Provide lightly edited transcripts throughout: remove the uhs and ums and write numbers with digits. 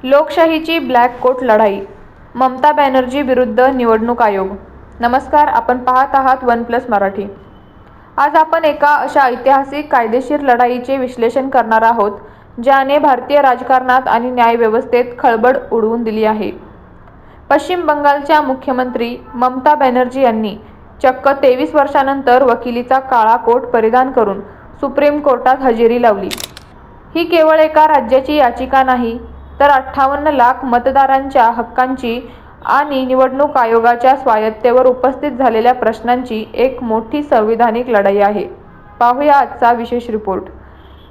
लोकशाहीची black coat लढाई, ममता बॅनर्जी विरुद्ध निवडणूक आयोग. नमस्कार, आपण पाहत आहात वन प्लस मराठी. आज आपण एका अशा ऐतिहासिक कायदेशीर लढाईचे विश्लेषण करणार आहोत ज्याने भारतीय राजकारणात आणि न्यायव्यवस्थेत खळबळ उडवून दिली आहे. पश्चिम बंगालच्या मुख्यमंत्री ममता बॅनर्जी यांनी चक्क 23 वर्षांनंतर वकिलीचा काळा कोट परिधान करून सुप्रीम कोर्टात हजेरी लावली. ही केवळ एका राज्याची याचिका नाही, तर 58 लाख मतदारांच्या हक्कांची आणि निवडणूक आयोगाच्या स्वायत्तेवर उपस्थित झालेल्या प्रश्नांची एक मोठी संविधानिक लढाई आहे. पाहूया आजचा विशेष रिपोर्ट.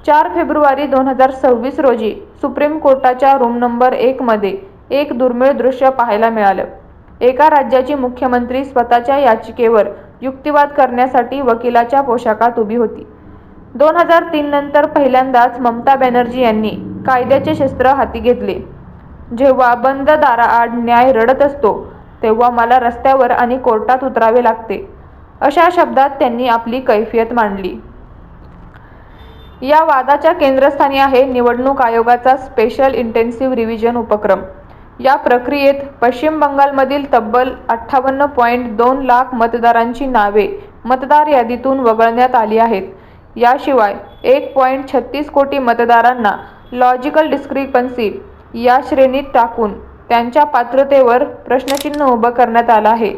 4 फेब्रुवारी 2026 रोजी सुप्रीम कोर्टाच्या रूम नंबर 1 मध्ये एक दुर्मिळ दृश्य पाहायला मिळालं. एका राज्याची मुख्यमंत्री स्वतःच्या याचिकेवर युक्तिवाद करण्यासाठी वकिलाच्या पोशाखात उभी होती. 2003 नंतर पहिल्यांदाच ममता बॅनर्जी यांनी कायद्याचे शस्त्र हाती घेतले. जेव्हा बंद दाराआड न्याय रडत असतो, तेव्हा मला रस्त्यावर आणि कोर्टात उतरावे लागते, अशा शब्दात त्यांनी आपली कैफियत मांडली. या वादाच्या केंद्रस्थानी आहे निवडणूक आयोगाचा स्पेशल इंटेन्सिव्ह रिव्हिजन उपक्रम. या प्रक्रियेत पश्चिम बंगालमधील तब्बल 58.2 लाख मतदारांची नावे मतदार यादीतून वगळण्यात आली आहेत. याशिवाय 1.36 कोटी मतदारांना लॉजिकल डिस्क्रिपन्सी या श्रेणीत टाकून त्यांच्या पात्रतेवर प्रश्नचिन्ह उभं करण्यात आलं आहे.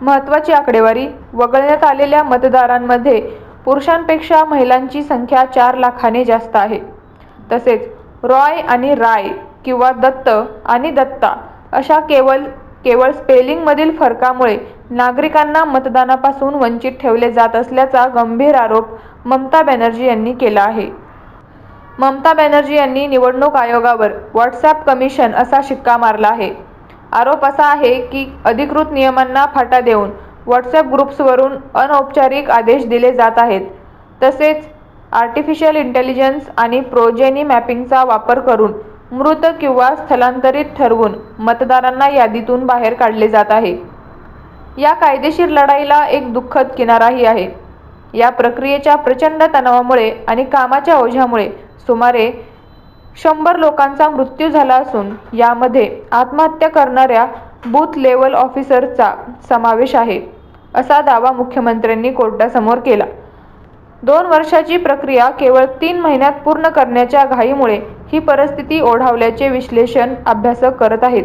महत्त्वाची आकडेवारी, वगळण्यात आलेल्या मतदारांमध्ये पुरुषांपेक्षा महिलांची संख्या 4 लाखाने जास्त आहे. तसेच रॉय आणि राय किंवा दत्त आणि दत्ता अशा केवळ स्पेलिंगमधील फरकामुळे नागरिकांना मतदानापासून वंचित ठेवले जात असल्याचा गंभीर आरोप ममता बॅनर्जी यांनी केला आहे. ममता बॅनर्जी यांनी निवडणूक आयोगावर व्हॉट्सॲप कमिशन असा शिक्का मारला आहे. आरोप असा आहे की अधिकृत नियमांना फाटा देऊन व्हॉट्सॲप ग्रुप्सवरून अनौपचारिक आदेश दिले जात आहेत. तसेच आर्टिफिशियल इंटेलिजन्स आणि प्रोजेनी मॅपिंगचा वापर करून मृत किंवा स्थलांतरित ठरवून मतदारांना यादीतून बाहेर काढले जात आहे. या कायदेशीर लढाईला एक दुःखद किनाराही आहे. या प्रक्रियेच्या प्रचंड तणावामुळे आणि कामाच्या ओझ्यामुळे सुमारे 100 लोकांचा मृत्यू झाला असून यामध्ये आत्महत्या करणाऱ्या बूथ लेव्हल ऑफिसरचा समावेश आहे, असा दावा मुख्यमंत्र्यांनी कोर्टासमोर केला. 2 वर्षाची प्रक्रिया केवळ 3 महिन्यात पूर्ण करण्याच्या घाईमुळे ही परिस्थिती ओढावल्याचे विश्लेषण अभ्यासक करत आहेत.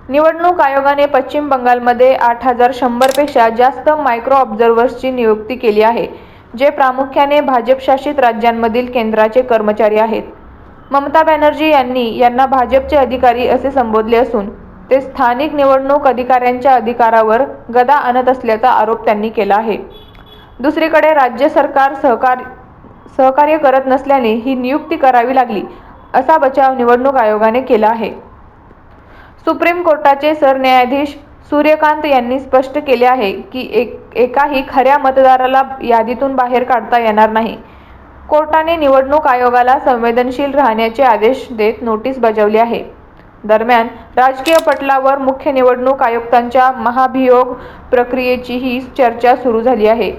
निवडणूक आयोगाने पश्चिम बंगालमध्ये 8100 पेक्षा जास्त मायक्रो ऑब्झर्व्हर्सची नियुक्ती केली आहे, जे प्रामुख्याने भाजपशासित राज्यांमधील केंद्राचे कर्मचारी आहेत. ममता बॅनर्जी यांनी यांना भाजपचे अधिकारी असे संबोधले असून ते स्थानिक निवडणूक अधिकाऱ्यांच्या अधिकारावर गदा आणत असल्याचा आरोप त्यांनी केला आहे. दुसरीकडे राज्य सरकार सहकार्य करत नसल्याने ही नियुक्ती करावी लागली, असा बचाव निवडणूक आयोगाने केला आहे. सुप्रीम कोर्टाचे सरन्यायाधीश सूर्यकांत यांनी स्पष्ट केले आहे की एकाही खऱ्या मतदाराला यादीतून बाहेर काढता येणार नाही. कोर्टाने निवडणूक आयोगाला संवेदनशील राहण्याचे आदेश देत नोटीस बजावली आहे. दरम्यान राजकीय पटलावर मुख्य निवडणूक आयुक्तांच्या महाभियोग प्रक्रियेचीही चर्चा सुरू झाली आहे.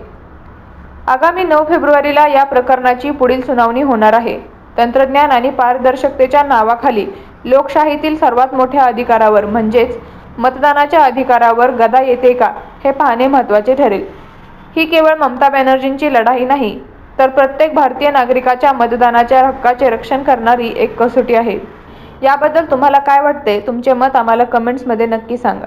आगामी 9 फेब्रुवारीला या प्रकरणाची पुढील सुनावणी होणार आहे. तंत्रज्ञान आणि पारदर्शकतेच्या नावाखाली लोकशाहीतील सर्वात मोठ्या अधिकारावर म्हणजेच मतदानाच्या अधिकारावर गदा येते का, हे पाहणे महत्त्वाचे ठरेल. ही केवळ ममता बॅनर्जींची लढाई नाही, तर प्रत्येक भारतीय नागरिकाच्या मतदानाच्या हक्काचे रक्षण करणारी एक कसोटी आहे. याबद्दल तुम्हाला काय वाटते? तुमचे मत आम्हाला कमेंट्समध्ये नक्की सांगा.